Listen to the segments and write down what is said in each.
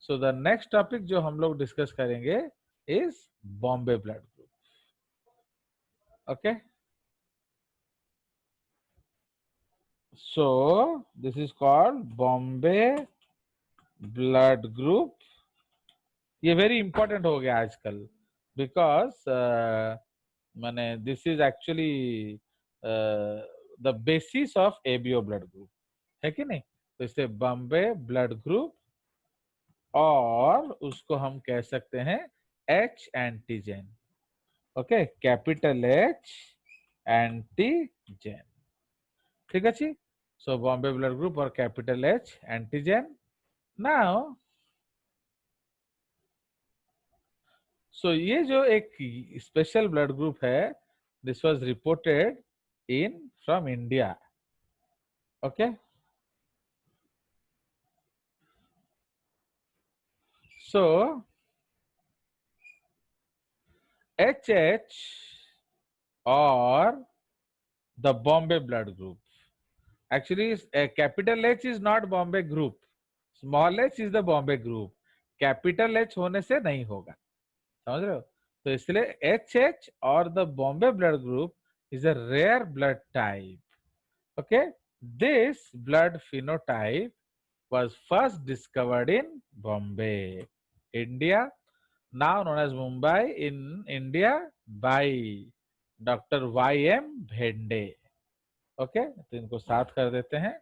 So the next topic जो हम लोग डिस्कस करेंगे is Bombay blood group. Okay, so this is called Bombay blood group. ये वेरी इंपॉर्टेंट हो गया आजकल बिकॉज माने this is actually the basis of ABO blood group, है कि नहीं. तो इससे बॉम्बे ब्लड ग्रुप, और उसको हम कह सकते हैं H antigen. Okay, capital H antigen. ठीक है जी. सो बॉम्बे ब्लड ग्रुप और capital H antigen. Now so ये जो एक स्पेशल ब्लड ग्रुप है, this was reported in from India. Okay, so HH or the Bombay blood group. Actually, capital H is not Bombay group. Small h is the Bombay group. Capital H होने से नहीं होगा, समझ रहे हो. तो इसलिए HH और the Bombay blood group is a rare blood type. Okay, this blood phenotype was first discovered in Bombay, India, now known as Mumbai in India, by doctor YM भेंडे. ओके, तो इनको साथ कर देते हैं,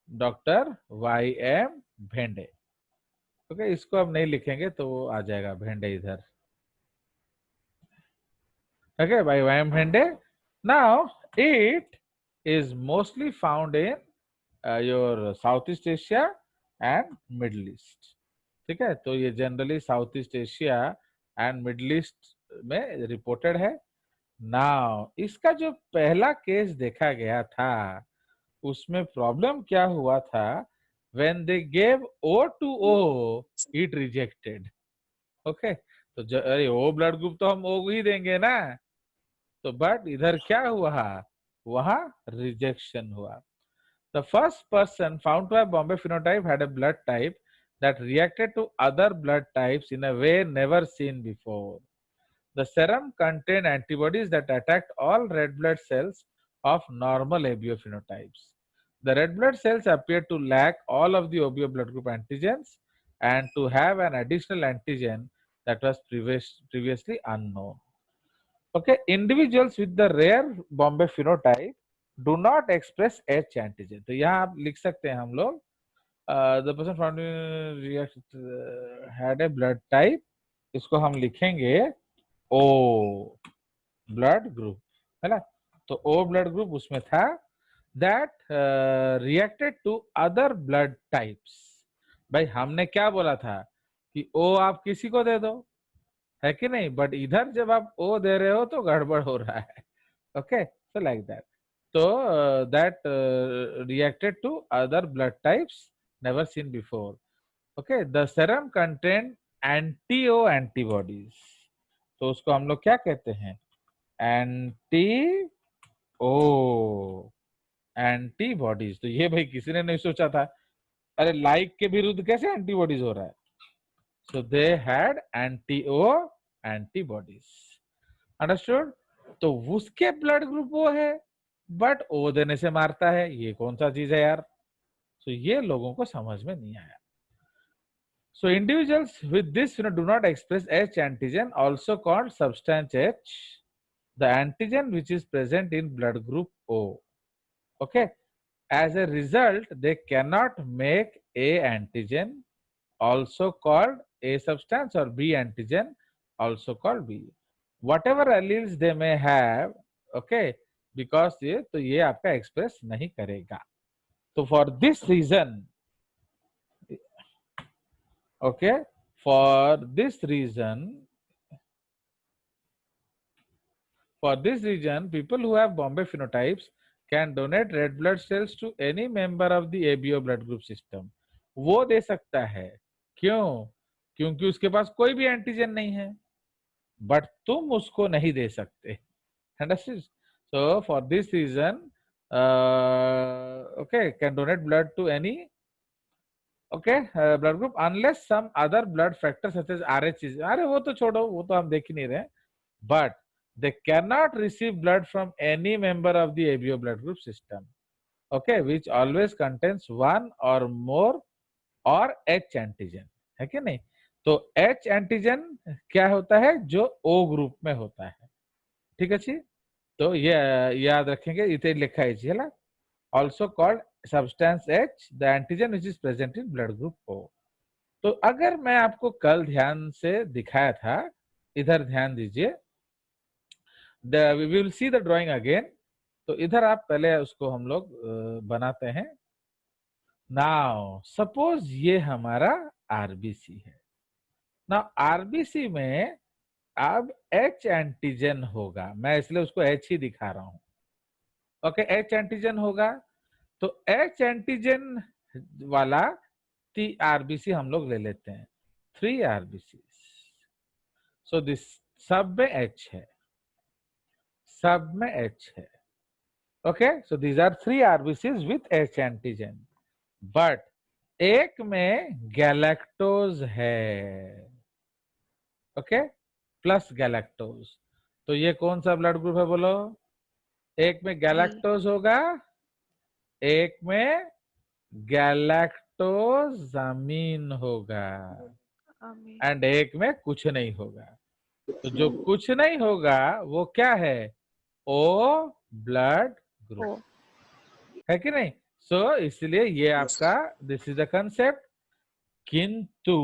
डॉक्टर YM भेंडे. Okay, इसको अब नहीं लिखेंगे तो वो आ जाएगा भेंडे इधर. ओके, by YM भेंडे. Now it is mostly found in your south east Asia and middle east. ठीक है, तो ये generally south east Asia and middle east में रिपोर्टेड है. नाउ इसका जो पहला केस देखा गया था, उसमें प्रॉब्लम क्या हुआ था, when they gave O2O it rejected. Okay, तो अरे ओ ब्लड ग्रुप तो हम ओ ही देंगे ना, तो बट इधर क्या हुआ, वहां रिजेक्शन हुआ. The first person found to have Bombay phenotype had a blood type that reacted to other blood types in a way never seen before. The serum contained antibodies that attacked all red blood cells of normal ABO phenotypes. The red blood cells appeared to lack all of the OBO blood group antigens and to have an additional antigen that was previously unknown. Okay, individuals with the rare Bombay phenotype do not express H antigen. तो यहाँ आप लिख सकते हैं हम लोग, the person found had a blood type, इसको हम लिखेंगे O ब्लड ग्रुप, है ना. तो O ब्लड ग्रुप उसमें था, that reacted to other blood types. भाई हमने क्या बोला था कि O आप किसी को दे दो, है कि नहीं, बट इधर जब आप O दे रहे हो तो गड़बड़ हो रहा है. Okay, so like that. तो that reacted to other blood types never seen before. Okay, the serum contain anti O antibodies. तो उसको हम लोग क्या कहते हैं, एंटी ओ एंटीबॉडीज. तो ये भाई किसी ने नहीं सोचा था, अरे लाइक के विरुद्ध कैसे एंटीबॉडीज हो रहा है. So they had anti O antibodies. Understood. तो उसके ब्लड ग्रुप वो है, बट ओ देने से मारता है, ये कौन सा चीज है यार. तो ये लोगों को समझ में नहीं आया. So individuals with this do not express H antigen, also called substance H, the antigen which is present in blood group O. Okay. As a result, they cannot make A antigen, also called A substance, or B antigen, also called B. Whatever alleles they may have, okay, because ये तो ये आपका express नहीं करेगा. तो for this reason, okay, for this reason, people who have Bombay phenotypes can donate red blood cells to any member of the ABO blood group system. वो दे सकता है, क्यों, क्योंकि उसके पास कोई भी एंटीजन नहीं है, बट तुम उसको नहीं दे सकते. So for this reason, okay, can donate blood to any, okay blood group unless some other blood factor such as RH is, अरे वो तो छोड़ो, वो तो हम देख ही नहीं रहे, but they cannot receive blood from any member of the ABO blood group system, okay, which always contains one or more और H एंटीजन, है कि नहीं। तो H एंटीजन क्या होता है, जो O ग्रुप में होता है, ठीक है जी। तो ये याद रखेंगे, इतने लिखा है जी, है also called substance H the antigen which is present in blood group O। तो अगर मैं आपको कल ध्यान से दिखाया था, इधर ध्यान दीजिए, we will see the drawing again. तो इधर आप पहले उसको हम लोग बनाते हैं। नाउ सपोज ये हमारा आरबीसी है। नाउ आरबीसी में अब एच एंटीजन होगा, मैं इसलिए उसको एच ही दिखा रहा हूं। ओके, एच एंटीजन होगा, तो एच एंटीजन वाला आरबीसी हम लोग ले लेते हैं, 3 आरबीसी। सो दिस सब में एच है, सब में एच है। Okay, so these are 3 RBCs with H antigen, but एक में गैलेक्टोज है, ओके, प्लस गैलेक्टोज। तो ये कौन सा ब्लड ग्रुप है बोलो, एक में गैलेक्टोज होगा, एक में गैलेक्टोजामीन होगा, एंड एक में कुछ नहीं होगा। तो जो कुछ नहीं होगा वो क्या है, ओ ब्लड ग्रुप, है कि नहीं। सो इसलिए ये आपका दिस इज द कंसेप्ट। किंतु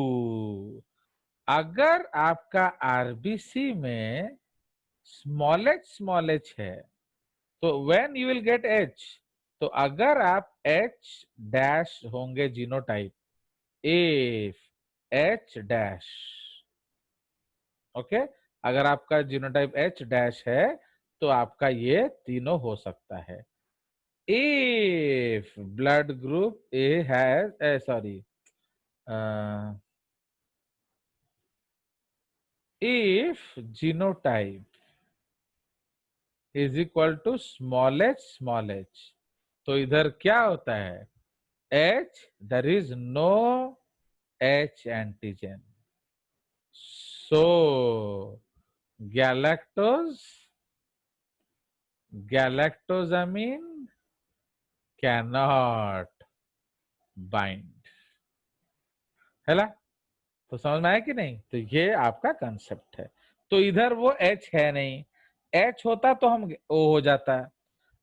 अगर आपका आरबीसी में स्मॉल एच है, तो when you will get H, तो अगर आप एच डैश होंगे genotype, if H dash, okay, अगर आपका जीनोटाइप एच डैश है तो आपका ये तीनों हो सकता है। If blood group A has sorry if genotype is equal to small h, तो इधर क्या होता है, H, there is no H antigen, so galactosamine cannot bind, है ना। तो समझ में आया कि नहीं। तो ये आपका कंसेप्ट है। तो इधर वो H है नहीं, H होता तो हम O हो जाता,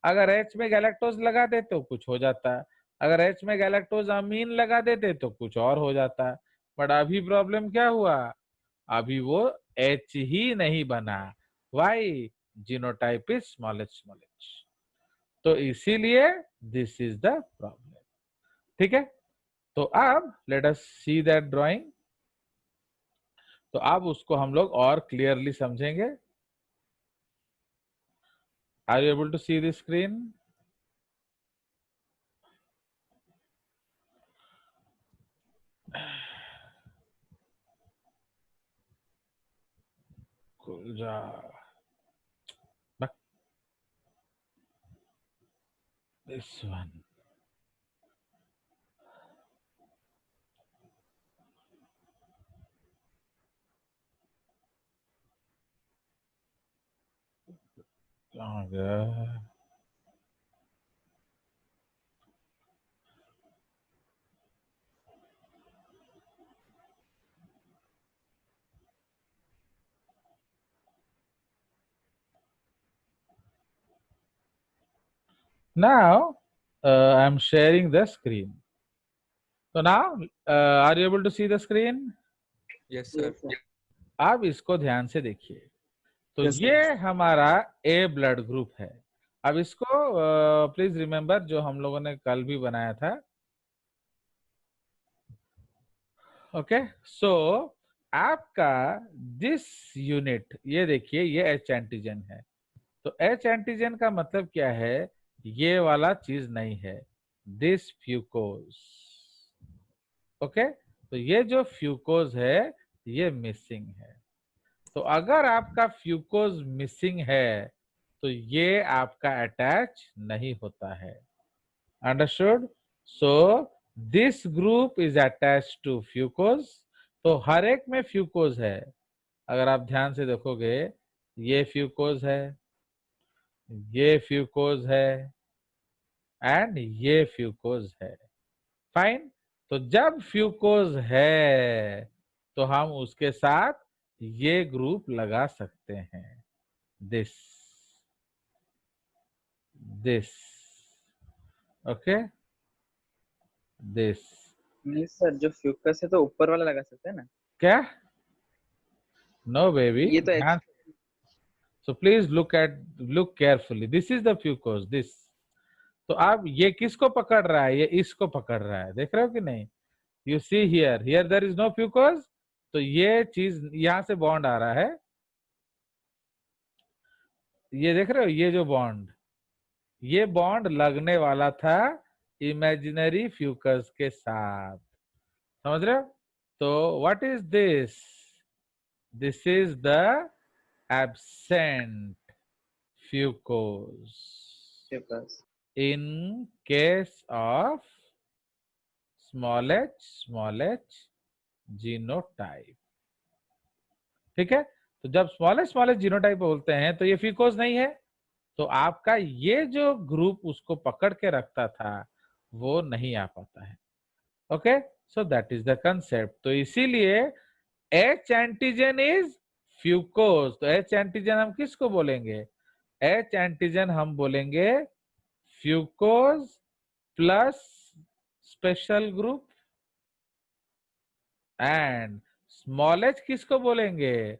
अगर H में गैलेक्टोज लगा देते तो कुछ हो जाता, अगर H में गैलेक्टोज अमीन लगा देते तो कुछ और हो जाता। बट अभी प्रॉब्लम क्या हुआ, अभी वो H ही नहीं बना, why, genotype is small H. तो इसीलिए दिस इज द प्रॉब्लम, ठीक है। तो अब let us see that drawing. तो अब उसको हम लोग और क्लियरली समझेंगे। Are you able to see the screen? This one. Now I'm sharing the screen. So now are you able to see the screen? Yes, sir. आप इसको ध्यान से देखिए। तो Yes, ये sir. हमारा ए ब्लड ग्रुप है। अब इसको प्लीज रिमेम्बर, जो हम लोगों ने कल भी बनाया था। ओके, सो आपका दिस यूनिट, ये देखिए, ये एच एंटीजन है। तो एच एंटीजन का मतलब क्या है, ये वाला चीज नहीं है, दिस फ्यूकोज। ओके, तो ये जो फ्यूकोज है ये मिसिंग है। तो अगर आपका फ्यूकोज मिसिंग है तो ये आपका अटैच नहीं होता है। Understood? So this group is attached to fucose, तो हर एक में फ्यूकोज है। अगर आप ध्यान से देखोगे, ये फ्यूकोज है, ये फ्यूकोज है, एंड ये फ्यूकोज है। फाइन। तो जब फ्यूकोज है तो हम उसके साथ ये ग्रुप लगा सकते हैं, दिस दिस ओके, दिस। नहीं सर, जो फ्यूकस है तो ऊपर वाला लगा सकते हैं ना। क्या? नो बेबी, ये तो ध्यान। H. So please look carefully, this is the fucose, this. तो अब ये किसको पकड़ रहा है? ये इसको पकड़ रहा है, देख रहे हो कि नहीं? You see here, here there is no fucose, तो ये चीज यहां से बॉन्ड आ रहा है, ये देख रहे हो, ये जो बॉन्ड, ये बॉन्ड लगने वाला था इमेजिनरी फ्यूकस के साथ, समझ रहे हो? तो what is this? This is the absent fucose fucose. In case of small H genotype. ठीक है, तो जब स्मॉल एच जीनोटाइप बोलते हैं तो ये फ्यूकोस नहीं है, तो आपका ये जो ग्रुप उसको पकड़ के रखता था वो नहीं आ पाता है। Okay, so that is the concept. तो इसीलिए एच एंटीजन इज फ्यूकोस। तो एच एंटीजन हम किसको बोलेंगे? एच एंटीजन हम बोलेंगे fucose plus special group, and small H किसको बोलेंगे?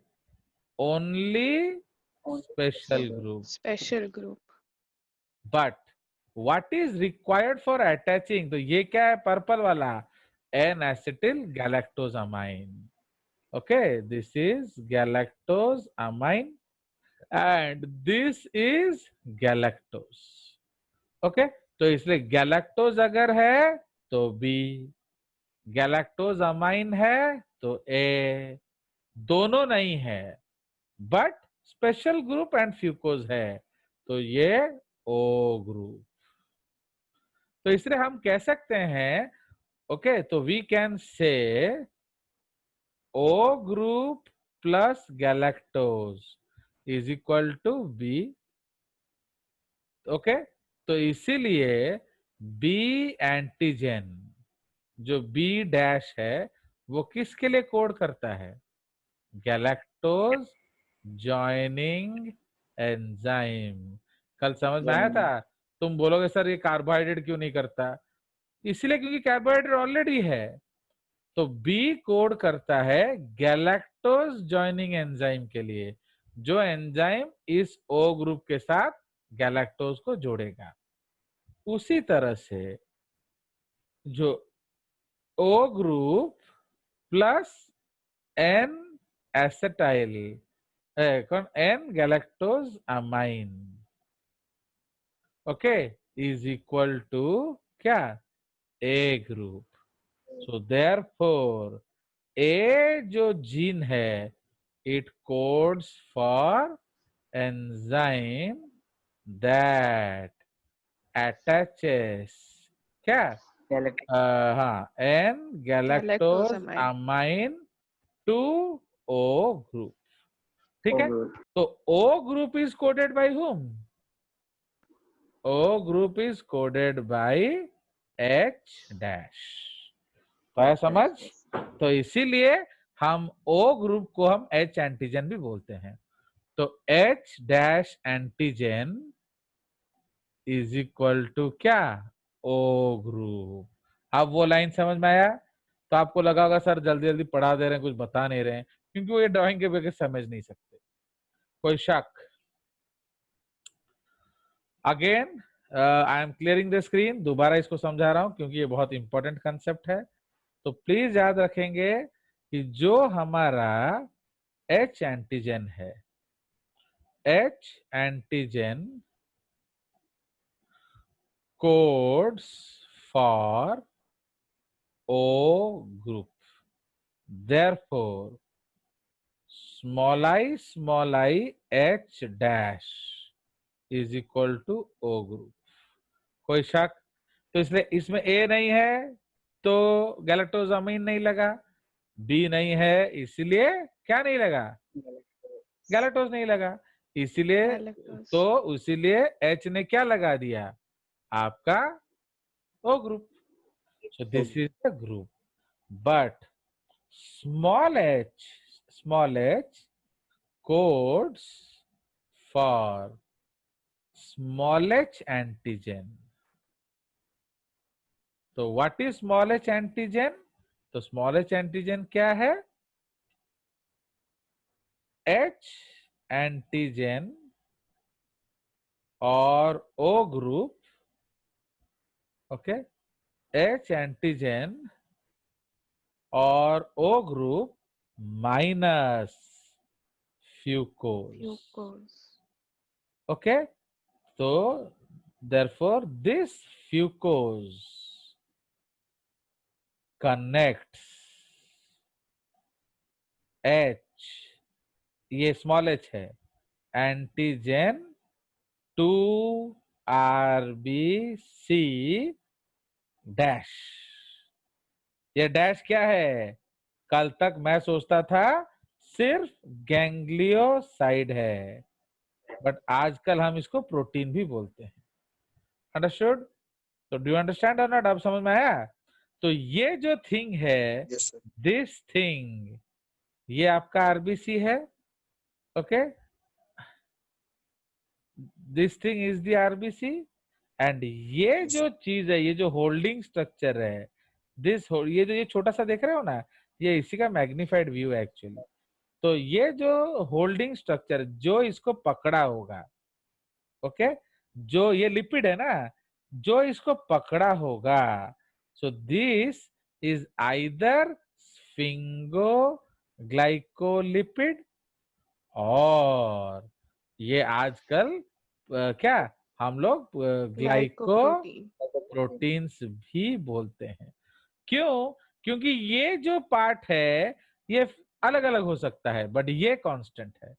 Only special group. Special group. But what is required for attaching? तो ये क्या है पर्पल वाला? N acetyl galactosamine. Okay, this is galactosamine and this is galactose. Okay, तो इसलिए galactose अगर है तो बी, गैलेक्टोजामाइन है तो ए, दोनों नहीं है but special group and fucose है, तो ये ओ ग्रुप। तो इसलिए हम कह सकते हैं, ओके, तो we can say O group plus galactose is equal to B. Okay, तो इसीलिए बी एंटीजन जो बी डैश है वो किसके लिए कोड करता है? Galactose joining enzyme. कल समझ में आया था? तुम बोलोगे सर ये कार्बोहाइड्रेट क्यों नहीं करता? इसलिए क्योंकि कार्बोहाइड्रेट ऑलरेडी है। तो बी कोड करता है गैलेक्टोज जॉइनिंग एंजाइम के लिए, जो एंजाइम इस ओ ग्रुप के साथ गैलेक्टोज को जोड़ेगा। उसी तरह से जो O group plus N acetyl कौन N galactose amine, okay, is equal to क्या? A group. So therefore A जो जीन है it codes for enzyme that attaches क्या? हाँ, N galactose galactosamine. Amine to O group. ठीक है, group. तो O group is coded by whom? O group is coded by H dash। तो है समझ? तो इसीलिए हम O ग्रुप को हम H एंटीजन भी बोलते हैं। तो H dash antigen is equal to क्या? O group. अब वो लाइन समझ में आया? तो आपको लगा होगा सर जल्दी जल्दी पढ़ा दे रहे हैं, कुछ बता नहीं रहे हैं, क्योंकि वो ये ड्राइंग के बगैर समझ नहीं सकते। कोई शक? Again I am clearing the screen, दोबारा इसको समझा रहा हूं क्योंकि ये बहुत इंपॉर्टेंट कंसेप्ट है। तो प्लीज याद रखेंगे कि जो हमारा H एंटीजन है, H antigen codes for O group, therefore small I H dash is equal to O group. कोई शक? तो इसलिए इसमें A नहीं है तो गैलेक्टोजामिन नहीं लगा, बी नहीं है इसलिए क्या नहीं लगा, गैलेक्टोज नहीं लगा, इसीलिए गैलेक्टोज। तो इसीलिए एच ने क्या लगा दिया, आपका O group. So this is the group. But small h codes for small h antigen. तो what is small h antigen, तो स्मॉल h एंटीजन क्या है, H एंटीजन और O group, okay, H antigen और O group minus fucose. Fucose. Okay, तो therefore this fucose connects H, ये small h है, antigen to RBC dash. ये dash क्या है, कल तक मैं सोचता था सिर्फ गैंग्लियोसाइड है, बट आजकल हम इसको प्रोटीन भी बोलते हैं. अंडरस्टूड? तो डू यू अंडरस्टैंड और नॉट, अब समझ में आया? तो ये जो थिंग है, यस सर। दिस थिंग, ये आपका आरबीसी है, okay, this thing is the RBC, and ये जो चीज है, ये जो होल्डिंग स्ट्रक्चर है, ये जो ये छोटा सा देख रहे हो ना, ये इसी का मैग्निफाइड व्यू है एक्चुअली. तो ये जो होल्डिंग स्ट्रक्चर जो इसको पकड़ा होगा, ओके, जो ये लिपिड है ना, जो इसको पकड़ा होगा, सो दिस इज आइदर स्फिंगोग्लाइकोलिपिड, और ये आजकल क्या हम लोग ग्लाइको Glycoprotein. प्रोटीन्स भी बोलते हैं. क्यों? क्योंकि ये जो पार्ट है ये अलग अलग हो सकता है, बट ये कांस्टेंट है.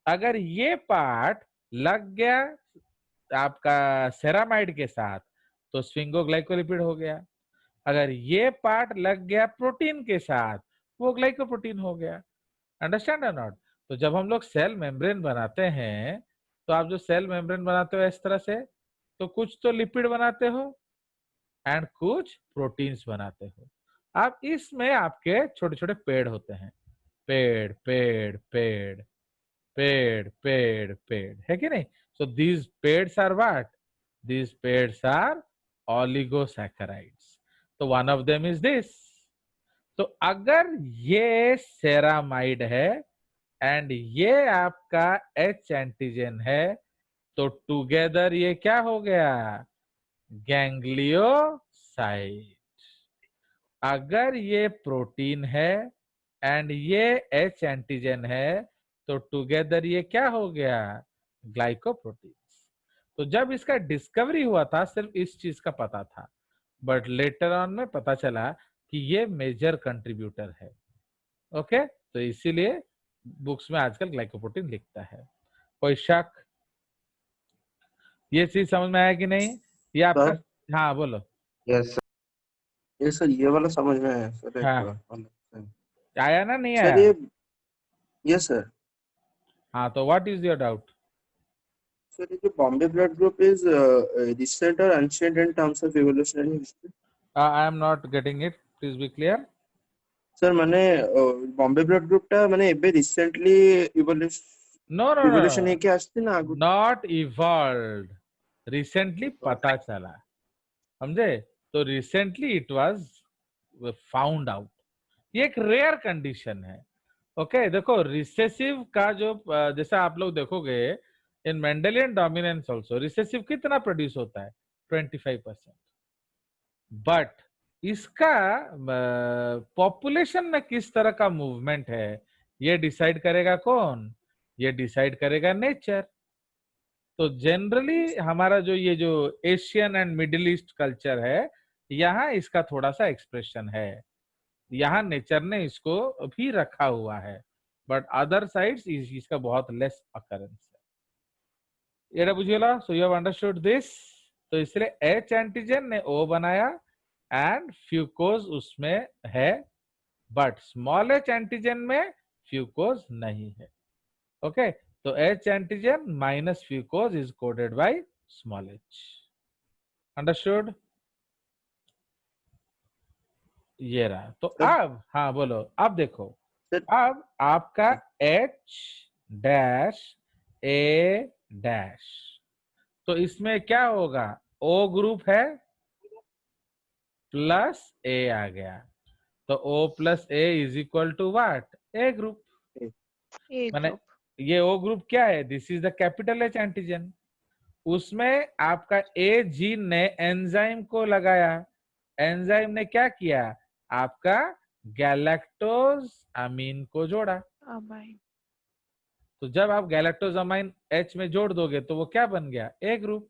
अगर ये पार्ट लग गया आपका सेरामाइड के साथ तो स्फिंगोग्लाइकोलिपिड हो गया, अगर ये पार्ट लग गया प्रोटीन के साथ वो ग्लाइकोप्रोटीन हो गया. अंडरस्टैंड और नॉट? तो जब हम लोग सेल मेम्ब्रेन बनाते हैं, तो आप जो सेल मेम्ब्रेन बनाते हो इस तरह से, तो कुछ तो लिपिड बनाते हो एंड कुछ प्रोटीन्स बनाते हो. आप इसमें आपके छोटे छोटे पेड़ होते हैं, पेड़ पेड़ पेड़ पेड़ पेड़ पेड़, है कि नहीं? सो दीज पेड्स आर व्हाट, दीज पेड्स आर ओलिगोसैकेराइड्स. तो one of them is this. तो अगर ये सेरामाइड है एंड ये आपका H एंटीजन है, तो टुगेदर ये क्या हो गया, गैंग्लियोसाइड. अगर ये प्रोटीन है एंड ये H एंटीजन है, तो टुगेदर ये क्या हो गया, ग्लाइकोप्रोटीन. तो जब इसका डिस्कवरी हुआ था सिर्फ इस चीज का पता था, बट लेटर ऑन में पता चला कि ये मेजर कंट्रीब्यूटर है. ओके, तो इसीलिए बुक्स में आजकल ग्लाइकोप्रोटीन लिखता है. कोई शक? ये चीज समझ में आया कि नहीं? ये आपका, हाँ बोलो. यस सर, ये सर ये वाला समझ में आया सर. हाँ. आया ना, नहीं सर आया? ये, यस सर. हाँ, तो what is your doubt? Sir ये जो Bombay blood group is recent और ancient in terms of evolutionary history. I am not getting it, please be clear. Sir माने बॉम्बे ब्लड ग्रुपटा माने एबे recently no no evolution no, है के आस्ते ना आगु नॉट इवॉल्व्ड, रिसेंटली पता चला, समझे? तो recently it was found out. ये एक रेयर कंडीशन है. ओके, देखो रिसेसिव का जो जैसा आप लोग देखोगे इन मेंडेलियन डोमिनेंस आल्सो रिसेसिव कितना प्रोड्यूस होता है, 25%. बट इसका पॉपुलेशन में किस तरह का मूवमेंट है ये डिसाइड करेगा कौन, ये डिसाइड करेगा नेचर. तो जनरली हमारा जो ये जो Asian and middle east culture है, यहाँ इसका थोड़ा सा एक्सप्रेशन है, यहाँ नेचर ने इसको भी रखा हुआ है, बट अदर साइड्स इसका बहुत लेस अकरेंस है. ये बुझेला. So you have understood this. तो इसलिए H एंटीजन ने O बनाया एंड फ्यूकोज उसमें है, बट स्मॉल एच एंटीजन में फ्यूकोज नहीं है। ओके, तो H antigen minus fucose is coded by small H. Understood? ये रहा। तो सर अब हाँ बोलो, अब देखो, सर अब आपका H डैश A डैश, तो इसमें क्या होगा? O ग्रुप है प्लस A आ गया, तो O plus A is equal to what? A group. A माने group. ये O ग्रुप क्या है? This is the capital H antigen. उसमें आपका ए जीन ने एंजाइम को लगाया, एंजाइम ने क्या किया? आपका गैलेक्टोज अमीन को जोड़ा। Amine. तो जब आप गैलेक्टोज अमीन एच में जोड़ दोगे तो वो क्या बन गया? A group.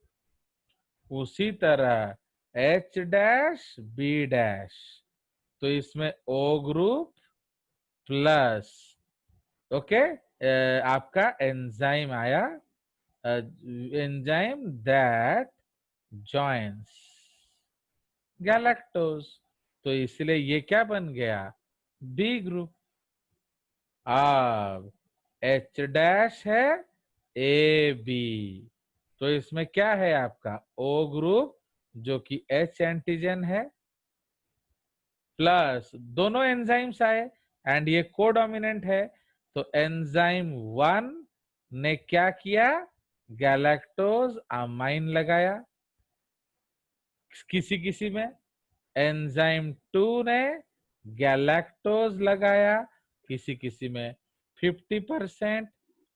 उसी तरह एच डैश बी डैश, तो इसमें ओ ग्रुप प्लस ओके आपका एंजाइम आया, एंजाइम दैट जॉइंस गैलेक्टोज, तो इसलिए ये क्या बन गया? B group. अब एच डैश है ए बी, तो इसमें क्या है आपका? ओ ग्रुप जो कि एच एंटीजन है, प्लस दोनों एंजाइम्स आए एंड ये कोडोमिनेंट है, तो एंजाइम 1 ने क्या किया? गैलेक्टोज अमाइन लगाया किसी किसी में, एंजाइम 2 ने गैलेक्टोज लगाया किसी किसी में, 50%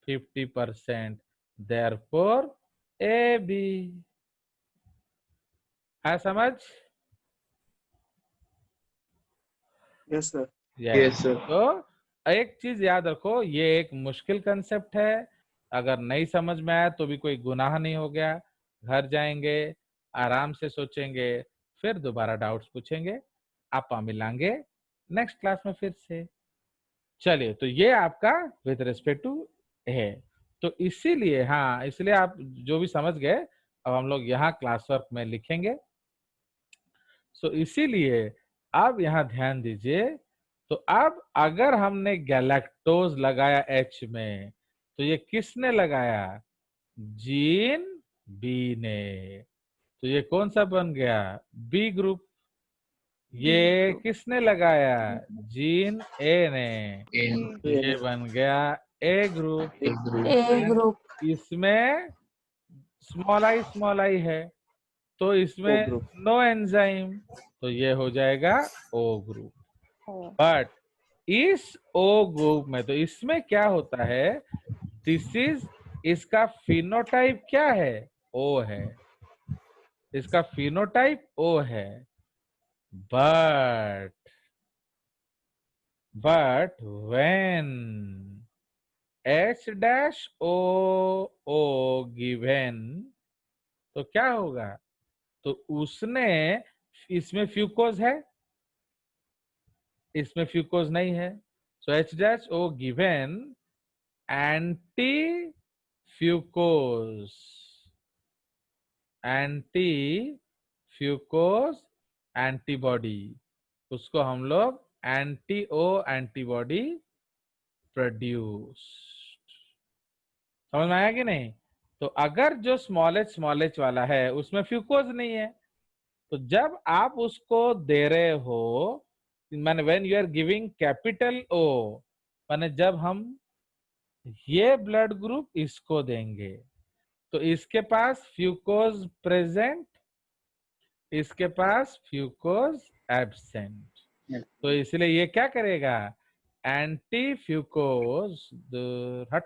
50%, देयरफॉर ए बी। है समझ? Yes sir. Yes, sir. तो एक चीज याद रखो, ये एक मुश्किल कंसेप्ट है, अगर नहीं समझ में आया तो भी कोई गुनाह नहीं हो गया। घर जाएंगे, आराम से सोचेंगे, फिर दोबारा डाउट्स पूछेंगे, आपा मिलाएंगे नेक्स्ट क्लास में फिर से। चलिए, तो ये आपका विद रिस्पेक्ट टू है। तो इसीलिए हाँ, इसलिए आप जो भी समझ गए, अब हम लोग यहाँ क्लास वर्क में लिखेंगे। सो इसीलिए अब यहाँ ध्यान दीजिए, तो अब अगर हमने गैलेक्टोज लगाया एच में, तो ये किसने लगाया? जीन बी ने, तो ये कौन सा बन गया? B group. ये group. किसने लगाया? जीन ए ने, And तो ये बन गया A group. A group. A group. इसमें स्मॉल आई है, तो ओ इसमें ग्रुप। नो एंजाइम, तो ये हो जाएगा ओ ग्रुप। O. बट इस ओ ग्रुप में, तो इसमें क्या होता है? दिस इज, इसका फिनोटाइप क्या है? ओ है, इसका फिनोटाइप ओ है। But when H dash O O given, तो क्या होगा? तो उसने, इसमें फ्यूकोज है, इसमें फ्यूकोज नहीं है, so H dash O given anti fucose, anti fucose antibody, उसको हम लोग एंटी ओ एंटीबॉडी प्रोड्यूस। समझ में आया कि नहीं? तो अगर जो स्मॉल एच वाला है उसमें फ्यूकोज नहीं है, तो जब आप उसको दे रहे हो, माने when you are giving capital O, माने जब हम ये ब्लड ग्रुप इसको देंगे तो इसके पास फ्यूकोज प्रेजेंट, इसके पास फ्यूकोज एब्सेंट, तो इसलिए ये क्या करेगा? एंटी फ्यूकोज हट,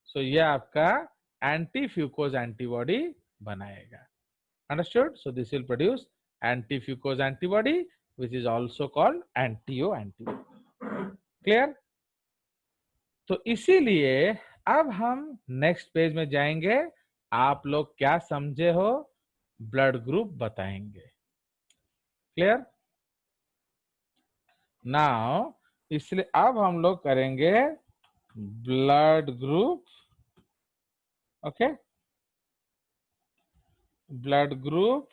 सो ये आपका एंटी फ्यूकोज एंटीबॉडी बनाएगा। Understood? So this will produce anti fucose antibody which is also called anti-O antibody. Clear? तो इसीलिए अब हम नेक्स्ट पेज में जाएंगे, आप लोग क्या समझे हो ब्लड ग्रुप बताएंगे। क्लियर? नाउ इसलिए अब हम लोग करेंगे blood group, okay, blood group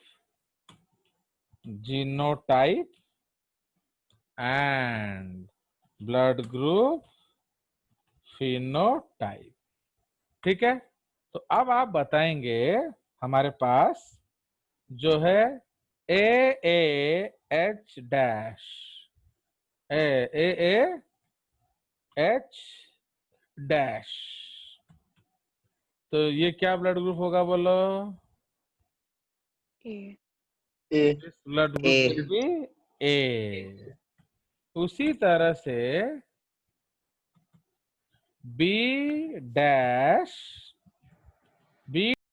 genotype and blood group phenotype. ठीक है, तो अब आप बताएंगे हमारे पास जो है A H dash A H dash, तो ये क्या ब्लड ग्रुप होगा बोलो? A. A. Blood group A. Will be A. उसी तरह से बी डैश, बी